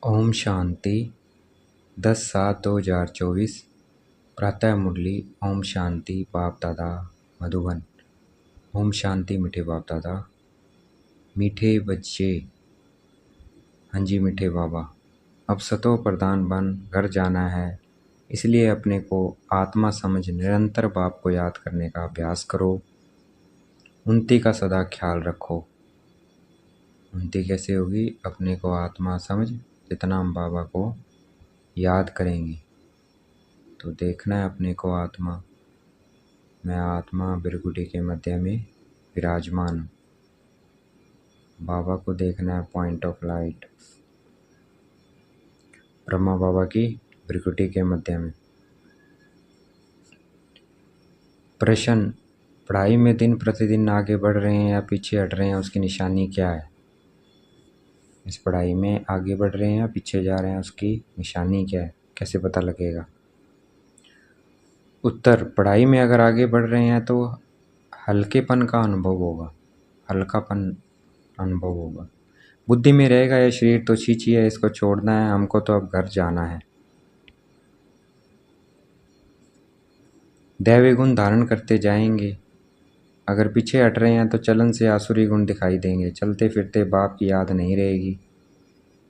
ओम शांति 10/7/2024 प्रातः मुरली। ओम शांति बाप दादा मधुबन। ओम शांति मीठे बाप दादा, मीठे बच्चे। हाँ जी मीठे बाबा, अब सतो प्रधान बन घर जाना है, इसलिए अपने को आत्मा समझ निरंतर बाप को याद करने का अभ्यास करो। उन्नति का सदा ख्याल रखो। उन्नति कैसे होगी? अपने को आत्मा समझ जितना हम बाबा को याद करेंगे तो देखना है अपने को आत्मा। मैं आत्मा बिरकुटी के मध्य में विराजमान हूँ। बाबा को देखना है पॉइंट ऑफ लाइट, ब्रह्मा बाबा की बिरकुटी के मध्य में। प्रश्न: पढ़ाई में दिन प्रतिदिन आगे बढ़ रहे हैं या पीछे हट रहे हैं, उसकी निशानी क्या है? इस पढ़ाई में आगे बढ़ रहे हैं या पीछे जा रहे हैं, उसकी निशानी क्या है, कैसे पता लगेगा? उत्तर: पढ़ाई में अगर आगे बढ़ रहे हैं तो हल्केपन का अनुभव होगा, हल्कापन अनुभव होगा। बुद्धि में रहेगा यह शरीर तो छीछी है, इसको छोड़ना है, हमको तो अब घर जाना है। दैवी गुण धारण करते जाएंगे। अगर पीछे हट रहे हैं तो चलन से आसुरी गुण दिखाई देंगे। चलते फिरते बाप की याद नहीं रहेगी।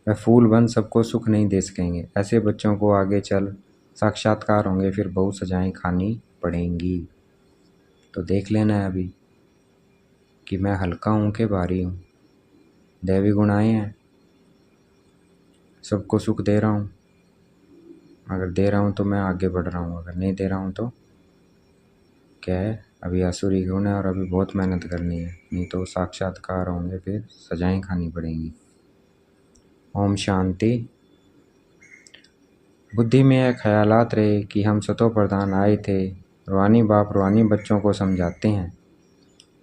वह फूल बन सबको सुख नहीं दे सकेंगे। ऐसे बच्चों को आगे चल साक्षात्कार होंगे, फिर बहुत सजाएं खानी पड़ेंगी। तो देख लेना है अभी कि मैं हल्का हूँ कि भारी हूँ। दैवी गुण आए हैं, सबको सुख दे रहा हूँ। अगर दे रहा हूँ तो मैं आगे बढ़ रहा हूँ, अगर नहीं दे रहा हूँ तो क्या है, अभी आसुरी गुण है और अभी बहुत मेहनत करनी है, नहीं तो साक्षात्कार होंगे, फिर सजाएं खानी पड़ेंगी। ओम शांति। बुद्धि में यह ख्यालात रहे कि हम सतो प्रधान आए थे। रूहानी बाप रूहानी बच्चों को समझाते हैं।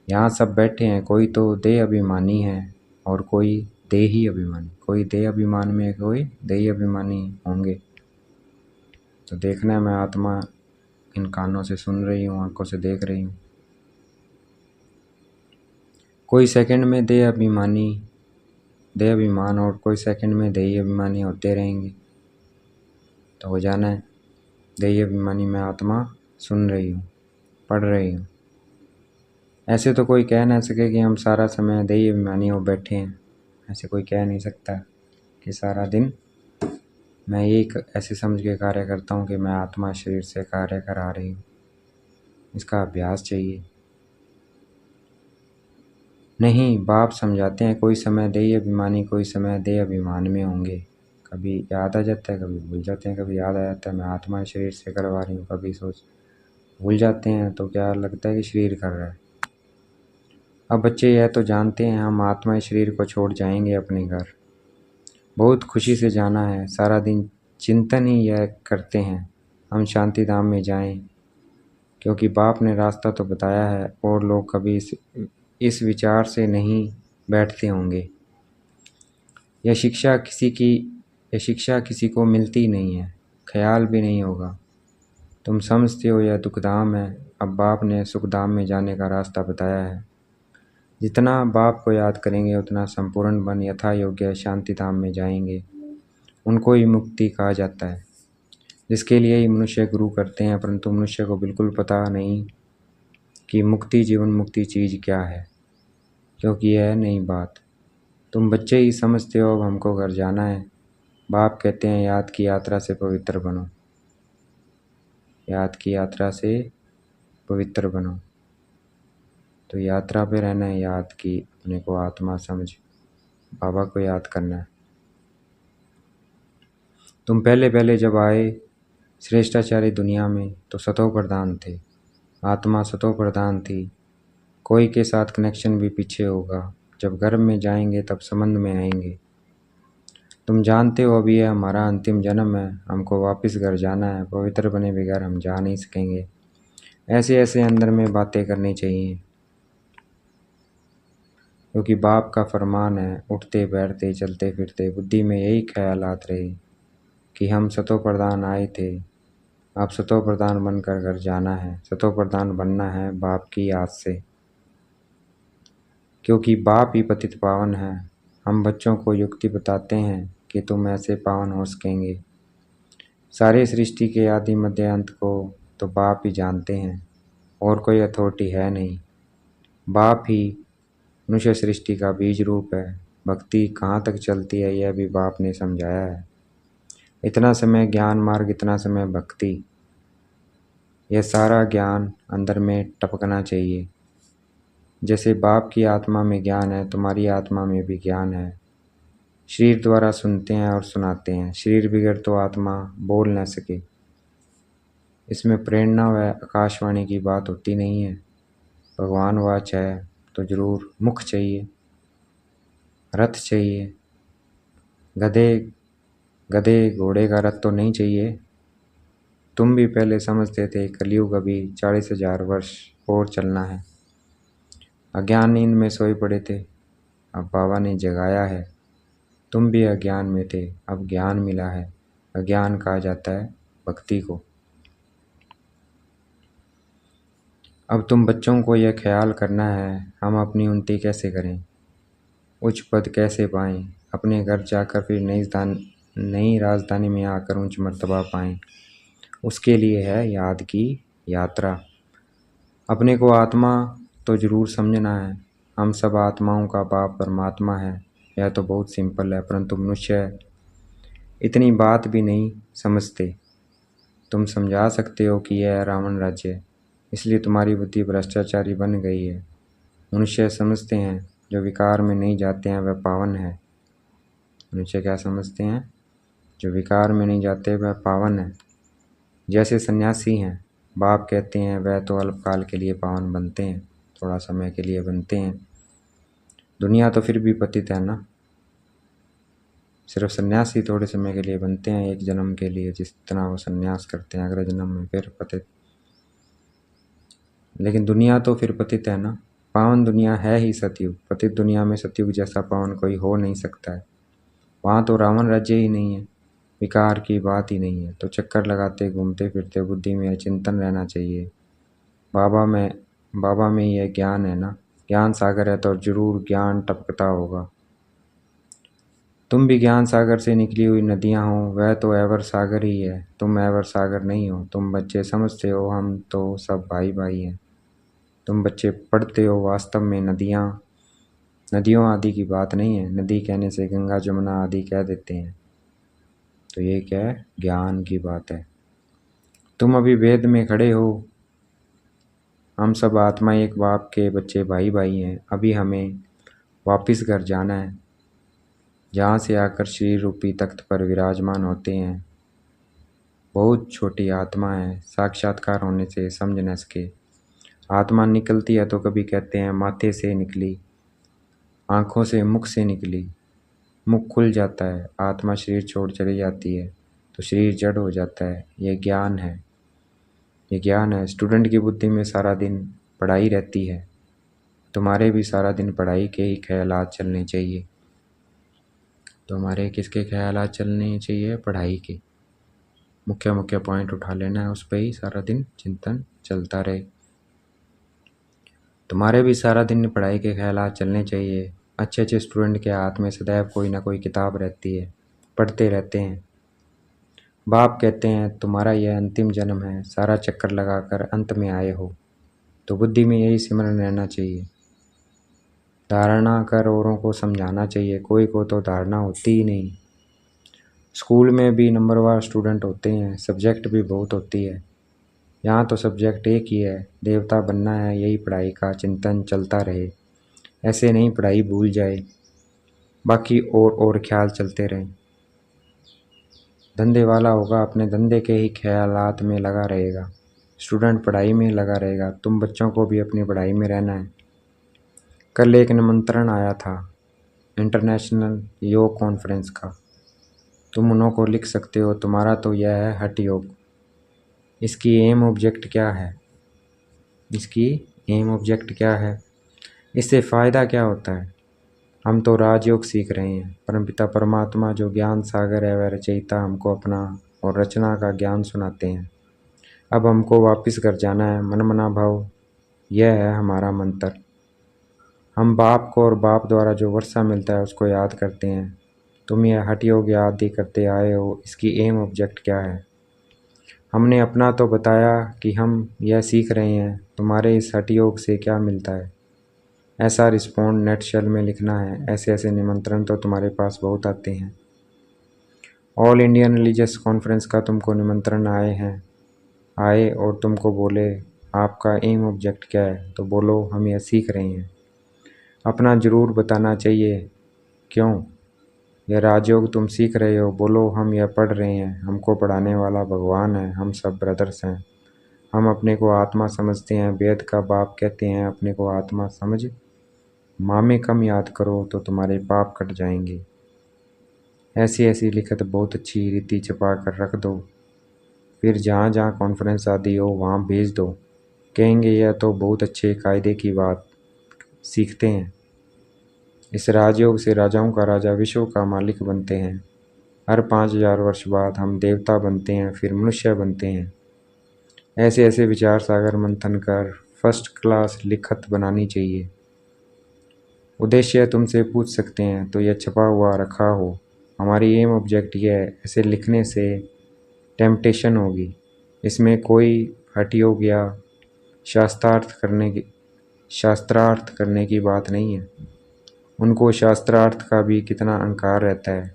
यहाँ सब बैठे हैं, कोई तो देह अभिमानी है और कोई देही अभिमानी। कोई देह अभिमान में, कोई देही अभिमानी होंगे। तो देखना है मैं आत्मा इन कानों से सुन रही हूँ, आंखों से देख रही हूँ। कोई सेकंड में देह अभिमान और कोई सेकंड में देही अभिमानी होते रहेंगे। तो हो जाना है देही अभिमानी में आत्मा सुन रही हूँ, पढ़ रही हूँ। ऐसे तो कोई कह ना सके कि हम सारा समय देही अभिमानी हो बैठे हैं। ऐसे कोई कह नहीं सकता कि सारा दिन मैं एक ऐसे समझ के कार्य करता हूँ कि मैं आत्मा शरीर से कार्य करा रही हूँ। इसका अभ्यास चाहिए। नहीं, बाप समझाते हैं कोई समय देही अभिमानी, कोई समय देह अभिमान में होंगे। कभी याद आ जाता है, कभी भूल जाते हैं। कभी याद आ जाता है मैं आत्मा शरीर से करवा रही हूँ, कभी सोच भूल जाते हैं तो क्या लगता है कि शरीर कर रहा है। अब बच्चे यह तो जानते हैं हम आत्मा शरीर को छोड़ जाएंगे अपने घर। बहुत खुशी से जाना है। सारा दिन चिंतन ही यह करते हैं हम शांति धाम में जाएं, क्योंकि बाप ने रास्ता तो बताया है और लोग कभी इस विचार से नहीं बैठते होंगे। यह शिक्षा किसी को मिलती नहीं है, ख्याल भी नहीं होगा। तुम समझते हो यह दुखधाम है। अब बाप ने सुखधाम में जाने का रास्ता बताया है। जितना बाप को याद करेंगे उतना संपूर्ण बन यथा योग्य शांति धाम में जाएंगे। उनको ही मुक्ति कहा जाता है, जिसके लिए ही मनुष्य गुरु करते हैं। परंतु मनुष्य को बिल्कुल पता नहीं कि मुक्ति, जीवन मुक्ति चीज़ क्या है, क्योंकि यह नहीं बात। तुम बच्चे ही समझते हो अब हमको घर जाना है। बाप कहते हैं याद की यात्रा से पवित्र बनो, याद की यात्रा से पवित्र बनो। तो यात्रा पे रहना है, याद की अपने को आत्मा समझ बाबा को याद करना है। तुम पहले जब आए श्रेष्ठाचार्य दुनिया में तो सतो प्रधान थे, आत्मा सतो प्रधान थी। कोई के साथ कनेक्शन भी पीछे होगा। जब घर में जाएंगे तब संबंध में आएंगे। तुम जानते हो अभी यह हमारा अंतिम जन्म है, हमको वापस घर जाना है। पवित्र बने बगैर हम जा नहीं सकेंगे। ऐसे ऐसे अंदर में बातें करनी चाहिए, क्योंकि बाप का फरमान है उठते बैठते चलते फिरते बुद्धि में यही ख्यालात रहे कि हम सतो प्रधान आए थे, अब सतो प्रधान बनकर घर जाना है। सतो प्रधान बनना है बाप की याद से, क्योंकि बाप ही पतित पावन है। हम बच्चों को युक्ति बताते हैं कि तुम ऐसे पावन हो सकेंगे। सारी सृष्टि के आदि मध्य अंत को तो बाप ही जानते हैं, और कोई अथॉरिटी है नहीं। बाप ही मनुष्य सृष्टि का बीज रूप है। भक्ति कहाँ तक चलती है यह भी बाप ने समझाया है। इतना समय ज्ञान मार्ग, इतना समय भक्ति, यह सारा ज्ञान अंदर में टपकना चाहिए। जैसे बाप की आत्मा में ज्ञान है, तुम्हारी आत्मा में भी ज्ञान है। शरीर द्वारा सुनते हैं और सुनाते हैं, शरीर बिगड़ तो आत्मा बोल न सके। इसमें प्रेरणा व आकाशवाणी की बात होती नहीं है। भगवान वाच है तो जरूर मुख चाहिए, रथ चाहिए। गधे गधे घोड़े का रथ तो नहीं चाहिए। तुम भी पहले समझते थे कलयुग अभी 40,000 वर्ष और चलना है। अज्ञान नींद में सोए पड़े थे, अब बाबा ने जगाया है। तुम भी अज्ञान में थे, अब ज्ञान मिला है। अज्ञान कहा जाता है भक्ति को। अब तुम बच्चों को यह ख्याल करना है, हम अपनी उन्नति कैसे करें, उच्च पद कैसे पाएं, अपने घर जाकर फिर नई राजधानी में आकर उच्च मर्तबा पाएं। उसके लिए है याद की यात्रा। अपने को आत्मा तो जरूर समझना है। हम सब आत्माओं का बाप परमात्मा है। यह तो बहुत सिंपल है, परंतु मनुष्य इतनी बात भी नहीं समझते। तुम समझा सकते हो कि यह रावण राज्य है, इसलिए तुम्हारी बुद्धि भ्रष्टाचारी बन गई है। मनुष्य समझते हैं जो विकार में नहीं जाते हैं वह पावन है। मनुष्य क्या समझते हैं? जो विकार में नहीं जाते वह पावन है। जैसे सन्यासी हैं, बाप कहते हैं वह तो अल्पकाल के लिए पावन बनते हैं, थोड़ा समय के लिए बनते हैं। दुनिया तो फिर भी पतित है ना। सिर्फ सन्यासी थोड़े समय के लिए बनते हैं, एक जन्म के लिए, जितना वो सन्यास करते हैं, अगले जन्म में फिर पतित। लेकिन दुनिया तो फिर पतित है ना। पावन दुनिया है ही सतयुग। पतित दुनिया में सतयुग जैसा पावन कोई हो नहीं सकता है। वहाँ तो रावण राज्य ही नहीं है, विकार की बात ही नहीं है। तो चक्कर लगाते घूमते फिरते बुद्धि में चिंतन रहना चाहिए। बाबा में यह ज्ञान है ना। ज्ञान सागर है तो जरूर ज्ञान टपकता होगा। तुम भी ज्ञान सागर से निकली हुई नदियाँ हो, वह तो एवर सागर ही है। तुम एवर सागर नहीं हो। तुम बच्चे समझते हो हम तो सब भाई भाई हैं। तुम बच्चे पढ़ते हो, वास्तव में नदियों आदि की बात नहीं है। नदी कहने से गंगा जमुना आदि कह देते हैं, तो ये क्या है? ज्ञान की बात है। तुम अभी वेद में खड़े हो। हम सब आत्मा एक बाप के बच्चे भाई भाई हैं। अभी हमें वापिस घर जाना है, जहाँ से आकर शरीर रूपी तख्त पर विराजमान होते हैं। बहुत छोटी आत्मा है, साक्षात्कार होने से समझ न सके। आत्मा निकलती है तो कभी कहते हैं माथे से निकली, आँखों से, मुख से निकली। मुख खुल जाता है, आत्मा शरीर छोड़ चली जाती है तो शरीर जड़ हो जाता है। ये ज्ञान है, ये ज्ञान है। स्टूडेंट की बुद्धि में सारा दिन पढ़ाई रहती है। तुम्हारे भी सारा दिन पढ़ाई के ही ख्यालात चलने चाहिए। तुम्हारे किसके ख्यालात चलने चाहिए? पढ़ाई के। मुख्य मुख्य पॉइंट उठा लेना है, उस पर ही सारा दिन चिंतन चलता रहे। तुम्हारे भी सारा दिन पढ़ाई के ख्यालात चलने चाहिए। अच्छे अच्छे स्टूडेंट के हाथ में सदैव कोई ना कोई किताब रहती है, पढ़ते रहते हैं। बाप कहते हैं तुम्हारा यह अंतिम जन्म है, सारा चक्कर लगाकर अंत में आए हो। तो बुद्धि में यही सिमरन रहना चाहिए। धारणा कर औरों को समझाना चाहिए। कोई को तो धारणा होती ही नहीं। स्कूल में भी नंबरवार स्टूडेंट होते हैं, सब्जेक्ट भी बहुत होती है। यहाँ तो सब्जेक्ट एक ही है, देवता बनना है। यही पढ़ाई का चिंतन चलता रहे। ऐसे नहीं पढ़ाई भूल जाए, बाकी और ख्याल चलते रहें। धंधे वाला होगा, अपने धंधे के ही ख्यालात में लगा रहेगा। स्टूडेंट पढ़ाई में लगा रहेगा। तुम बच्चों को भी अपनी पढ़ाई में रहना है। कल एक निमंत्रण आया था इंटरनेशनल योग कॉन्फ्रेंस का। तुम उन्हों को लिख सकते हो। तुम्हारा तो यह है हठ योग। इसकी एम ऑब्जेक्ट क्या है? इसकी एम ऑब्जेक्ट क्या है? इससे फ़ायदा क्या होता है? हम तो राजयोग सीख रहे हैं। परमपिता परमात्मा जो ज्ञान सागर है वह रचयिता हमको अपना और रचना का ज्ञान सुनाते हैं। अब हमको वापस घर जाना है। मन मना भाव, यह है हमारा मंत्र। हम बाप को और बाप द्वारा जो वर्षा मिलता है उसको याद करते हैं तुम यह हठ योग आदि करते आए हो, इसकी एम ऑब्जेक्ट क्या है? हमने अपना तो बताया कि हम यह सीख रहे हैं, तुम्हारे इस हठ योग से क्या मिलता है? ऐसा रिस्पॉन्ड नेट शेल में लिखना है। ऐसे ऐसे निमंत्रण तो तुम्हारे पास बहुत आते हैं। ऑल इंडियन रिलीजियस कॉन्फ्रेंस का तुमको निमंत्रण आए और तुमको बोले आपका एम ऑब्जेक्ट क्या है, तो बोलो हम यह सीख रहे हैं। अपना ज़रूर बताना चाहिए क्यों। यह राजयोग तुम सीख रहे हो, बोलो हम यह पढ़ रहे हैं, हमको पढ़ाने वाला भगवान है, हम सब ब्रदर्स हैं। हम अपने को आत्मा समझते हैं, वेद का बाप कहते हैं अपने को आत्मा समझ। मामे कम याद करो तो तुम्हारे पाप कट जाएंगे। ऐसी ऐसी लिखत बहुत अच्छी रीति छपा कर रख दो, फिर जहाँ जहाँ कॉन्फ्रेंस आदि हो वहाँ भेज दो। कहेंगे यह तो बहुत अच्छे कायदे की बात सीखते हैं। इस राजयोग से राजाओं का राजा विश्व का मालिक बनते हैं। हर 5000 वर्ष बाद हम देवता बनते हैं, फिर मनुष्य बनते हैं। ऐसे ऐसे विचार सागर मंथन कर फर्स्ट क्लास लिखत बनानी चाहिए। उद्देश्य तुमसे पूछ सकते हैं तो यह छपा हुआ रखा हो। हमारी एम ऑब्जेक्ट यह है, ऐसे लिखने से टेम्पटेशन होगी। इसमें कोई हठ योग या शास्त्रार्थ करने की बात नहीं है। उनको शास्त्रार्थ का भी कितना अहंकार रहता है।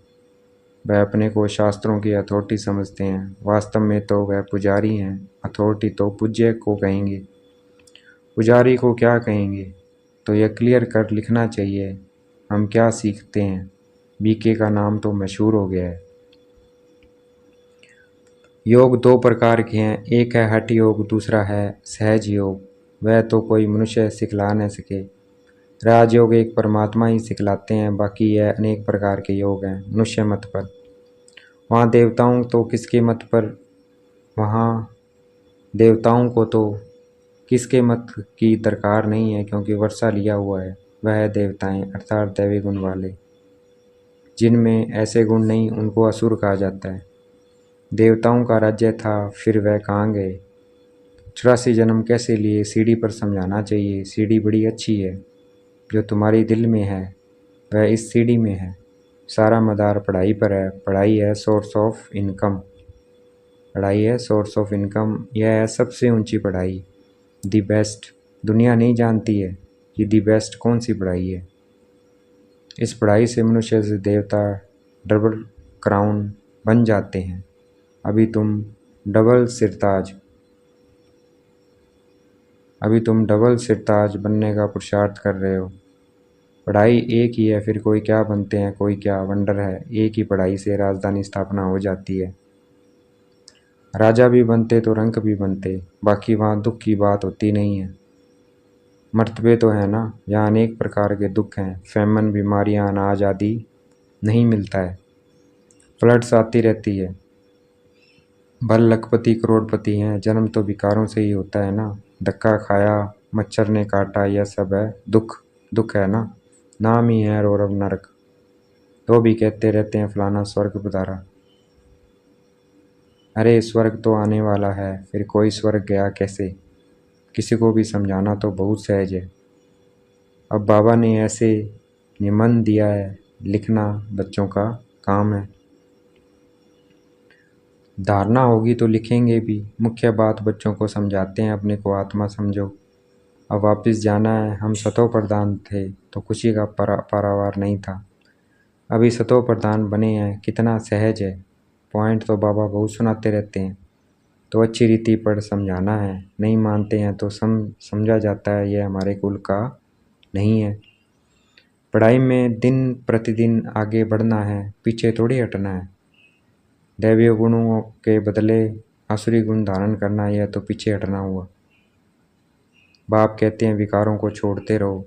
वह अपने को शास्त्रों की अथॉरिटी समझते हैं, वास्तव में तो वह पुजारी हैं। अथॉरिटी तो पूज्य को कहेंगे, पुजारी को क्या कहेंगे। तो यह क्लियर कर लिखना चाहिए हम क्या सीखते हैं। बीके का नाम तो मशहूर हो गया है। योग 2 प्रकार के हैं, एक है हठ योग, दूसरा है सहज योग। वह तो कोई मनुष्य सिखला न सके। राजयोग एक परमात्मा ही सिखलाते हैं, बाकी यह अनेक प्रकार के योग हैं मनुष्य मत पर। वहाँ देवताओं तो किसके मत पर वहाँ देवताओं को तो किसके मत की दरकार नहीं है, क्योंकि वर्षा लिया हुआ है। वह है देवताएं अर्थात दैवी गुण वाले। जिनमें ऐसे गुण नहीं उनको असुर कहा जाता है। देवताओं का राज्य था, फिर वह कहाँ गए? 84 जन्म कैसे लिए? सीढ़ी पर समझाना चाहिए। सीढ़ी बड़ी अच्छी है, जो तुम्हारी दिल में है वह इस सीढ़ी में है। सारा मदार पढ़ाई पर है। पढ़ाई है सोर्स ऑफ इनकम। पढ़ाई है सोर्स ऑफ इनकम। यह है सबसे ऊंची पढ़ाई, दी बेस्ट। दुनिया नहीं जानती है कि दी बेस्ट कौन सी पढ़ाई है। इस पढ़ाई से मनुष्य से देवता डबल क्राउन बन जाते हैं। अभी तुम डबल सिरताज बनने का पुरुषार्थ कर रहे हो। पढ़ाई एक ही है, फिर कोई क्या बनते हैं, कोई क्या वंडर है। एक ही पढ़ाई से राजधानी स्थापना हो जाती है। राजा भी बनते तो रंक भी बनते, बाकी वहाँ दुख की बात होती नहीं है। मर्तबे तो है ना, यहाँ अनेक प्रकार के दुख हैं। फैमन, बीमारियाँ, अनाज आदि नहीं मिलता है। फ्लड्स आती रहती है। भल लखपति करोड़पति हैं, जन्म तो विकारों से ही होता है ना। धक्का खाया, मच्छर ने काटा, यह सब है दुख। दुख है ना, नाम ही है और अब नरक। तो भी कहते रहते हैं फलाना स्वर्ग पधारा। अरे स्वर्ग तो आने वाला है, फिर कोई स्वर्ग गया कैसे? किसी को भी समझाना तो बहुत सहज है। अब बाबा ने ऐसे निबंध दिया है, लिखना बच्चों का काम है। धारणा होगी तो लिखेंगे भी। मुख्य बात बच्चों को समझाते हैं, अपने को आत्मा समझो। अब वापस जाना है। हम सतो प्रधान थे तो खुशी का पारावार नहीं था। अभी सतो प्रधान बने हैं, कितना सहज है। पॉइंट तो बाबा बहुत सुनाते रहते हैं, तो अच्छी रीति पर समझाना है। नहीं मानते हैं तो समझा जाता है यह हमारे कुल का नहीं है। पढ़ाई में दिन प्रतिदिन आगे बढ़ना है, पीछे थोड़ी हटना है। दैवीय गुणों के बदले आसुरी गुण धारण करना, यह तो पीछे हटना हुआ। बाप कहते हैं विकारों को छोड़ते रहो,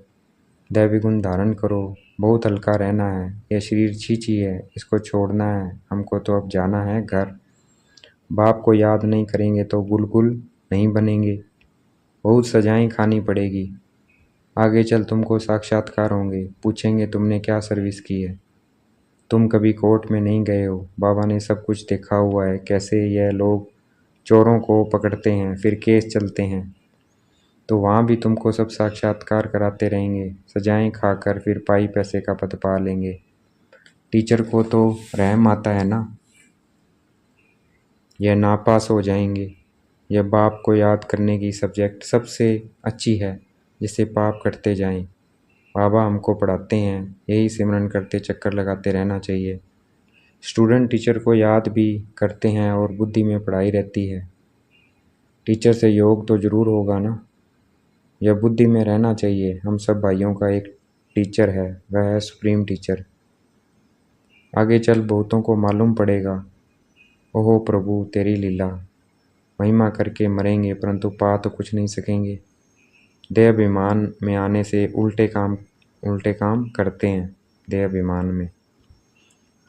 दैवी गुण धारण करो। बहुत हल्का रहना है। यह शरीर छींची है, इसको छोड़ना है। हमको तो अब जाना है घर। बाप को याद नहीं करेंगे तो बुलबुल नहीं बनेंगे। बहुत सजाएं खानी पड़ेगी। आगे चल तुमको साक्षात्कार होंगे, पूछेंगे तुमने क्या सर्विस की है। तुम कभी कोर्ट में नहीं गए हो, बाबा ने सब कुछ देखा हुआ है, कैसे यह लोग चोरों को पकड़ते हैं, फिर केस चलते हैं। तो वहाँ भी तुमको सब साक्षात्कार कराते रहेंगे। सजाएं खाकर फिर पाई पैसे का पद पा लेंगे। टीचर को तो रहम आता है ना, यह नापास हो जाएंगे। यह बाप को याद करने की सब्जेक्ट सबसे अच्छी है, जिसे पाप करते जाएं। बाबा हमको पढ़ाते हैं, यही सिमरन करते चक्कर लगाते रहना चाहिए। स्टूडेंट टीचर को याद भी करते हैं और बुद्धि में पढ़ाई रहती है। टीचर से योग तो ज़रूर होगा ना, यह बुद्धि में रहना चाहिए। हम सब भाइयों का एक टीचर है, वह है सुप्रीम टीचर। आगे चल बहुतों को मालूम पड़ेगा, ओहो प्रभु तेरी लीला। महिमा करके मरेंगे परंतु पा तो कुछ नहीं सकेंगे। देह अभिमान में आने से उल्टे काम करते हैं। देह अभिमान में,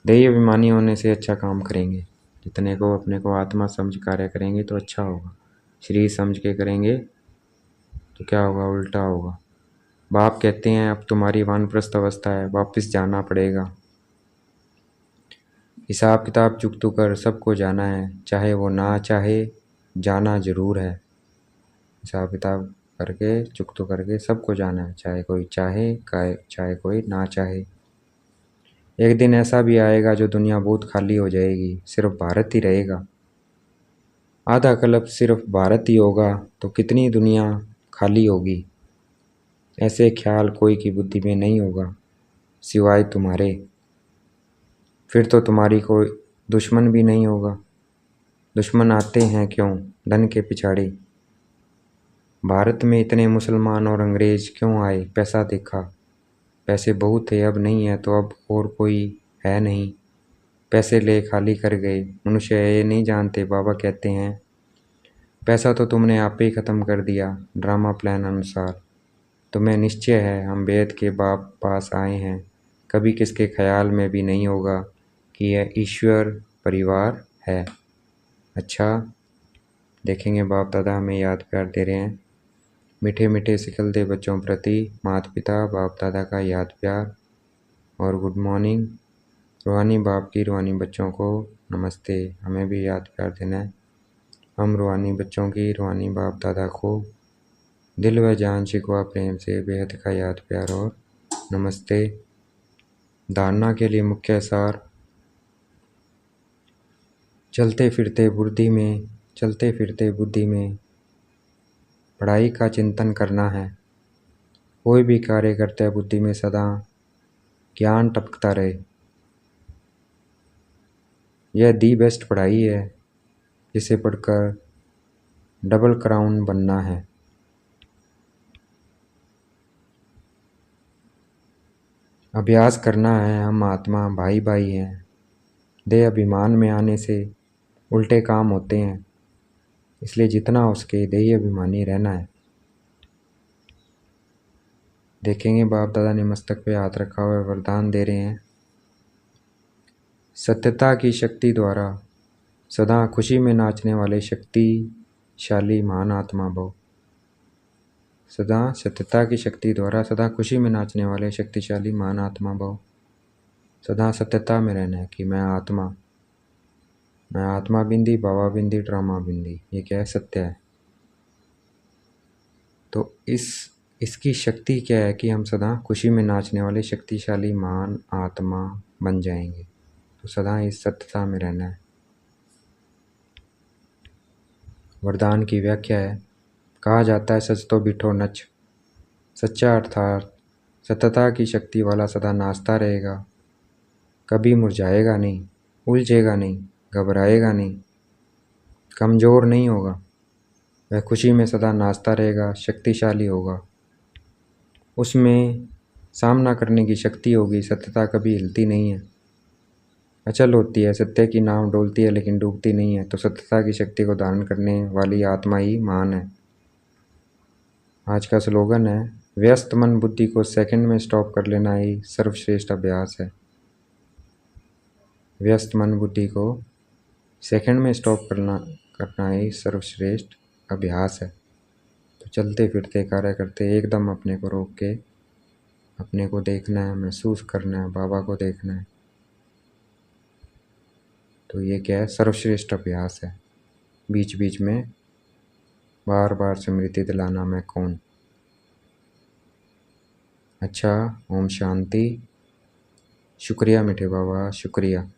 देह अभिमानी होने से अच्छा काम करेंगे। जितने को अपने को आत्मा समझ कार्य करेंगे तो अच्छा होगा। शरीर समझ के करेंगे तो क्या होगा, उल्टा होगा। बाप कहते हैं अब तुम्हारी वानप्रस्थ अवस्था है, वापस जाना पड़ेगा। हिसाब किताब चुकतू कर सबको जाना है, चाहे वो ना चाहे जाना ज़रूर है। हिसाब किताब करके चुकतू करके सबको जाना है, चाहे कोई चाहे कोई ना चाहे। एक दिन ऐसा भी आएगा जो दुनिया बहुत खाली हो जाएगी, सिर्फ भारत ही रहेगा। आधा क्लब सिर्फ भारत ही होगा तो कितनी दुनिया खाली होगी। ऐसे ख्याल कोई की बुद्धि में नहीं होगा सिवाय तुम्हारे। फिर तो तुम्हारी कोई दुश्मन भी नहीं होगा। दुश्मन आते हैं क्यों, धन के पिछाड़ी। भारत में इतने मुसलमान और अंग्रेज क्यों आए, पैसा देखा। पैसे बहुत थे, अब नहीं है तो अब और कोई है नहीं। पैसे ले खाली कर गए। मनुष्य ये नहीं जानते, बाबा कहते हैं पैसा तो तुमने आप ही ख़त्म कर दिया ड्रामा प्लान अनुसार। तुम्हें निश्चय है हम वेद के बाप पास आए हैं। कभी किसके ख्याल में भी नहीं होगा कि यह ईश्वर परिवार है। अच्छा, देखेंगे बाप दादा हमें याद प्यार दे रहे हैं। मीठे मीठे सिखलते बच्चों प्रति माता पिता बाप दादा का याद प्यार और गुड मॉर्निंग। रूहानी बाप की रूहानी बच्चों को नमस्ते। हमें भी याद प्यार देना है। हम रूहानी बच्चों की रूहानी बाप दादा को दिल व जान शिकवा प्रेम से बेहद का याद प्यार और नमस्ते। धारणा के लिए मुख्य सार, चलते फिरते बुद्धि में पढ़ाई का चिंतन करना है। कोई भी कार्य करते बुद्धि में सदा ज्ञान टपकता रहे। यह दी बेस्ट पढ़ाई है, जिसे पढ़कर डबल क्राउन बनना है। अभ्यास करना है, हम आत्मा भाई भाई हैं। देह अभिमान में आने से उल्टे काम होते हैं, इसलिए जितना हो सके देही अभिमानी रहना है। देखेंगे बाप दादा ने मस्तक पे हाथ रखा हुआ वरदान दे रहे हैं। सत्यता की शक्ति द्वारा सदा खुशी में नाचने वाले शक्तिशाली महान आत्मा भव। सदा सत्यता की शक्ति द्वारा सदा खुशी में नाचने वाले शक्तिशाली महान आत्मा भव। सदा सत्यता में रहना है कि मैं आत्मा बिंदी बाबा बिंदी ड्रामा बिंदी, ये क्या है, सत्य है। तो इसकी शक्ति क्या है कि हम सदा खुशी में नाचने वाले शक्तिशाली महान आत्मा बन जाएंगे। तो सदा इस सत्यता में रहना है। वरदान की व्याख्या है, कहा जाता है सच तो बिठो नच। सच्चा अर्थात सत्यता की शक्ति वाला सदा नाचता रहेगा, कभी मुरझाएगा नहीं, उलझेगा नहीं, घबराएगा नहीं, कमज़ोर नहीं होगा। वह खुशी में सदा नाचता रहेगा, शक्तिशाली होगा, उसमें सामना करने की शक्ति होगी। सत्यता कभी हिलती नहीं है, अचल होती है। सत्य की नाव डोलती है लेकिन डूबती नहीं है। तो सत्यता की शक्ति को धारण करने वाली आत्मा ही महान है। आज का स्लोगन है, व्यस्त मन बुद्धि को सेकंड में स्टॉप कर लेना ही सर्वश्रेष्ठ अभ्यास है। व्यस्त मन बुद्धि को सेकंड में स्टॉप करना ही सर्वश्रेष्ठ अभ्यास है। तो चलते फिरते कार्य करते एकदम अपने को रोक के अपने को देखना है, महसूस करना है, बाबा को देखना है। तो ये क्या है, सर्वश्रेष्ठ अभ्यास है। बीच बीच में बार बार स्मृति दिलाना, मैं कौन। अच्छा, ओम शांति। शुक्रिया मीठे बाबा, शुक्रिया।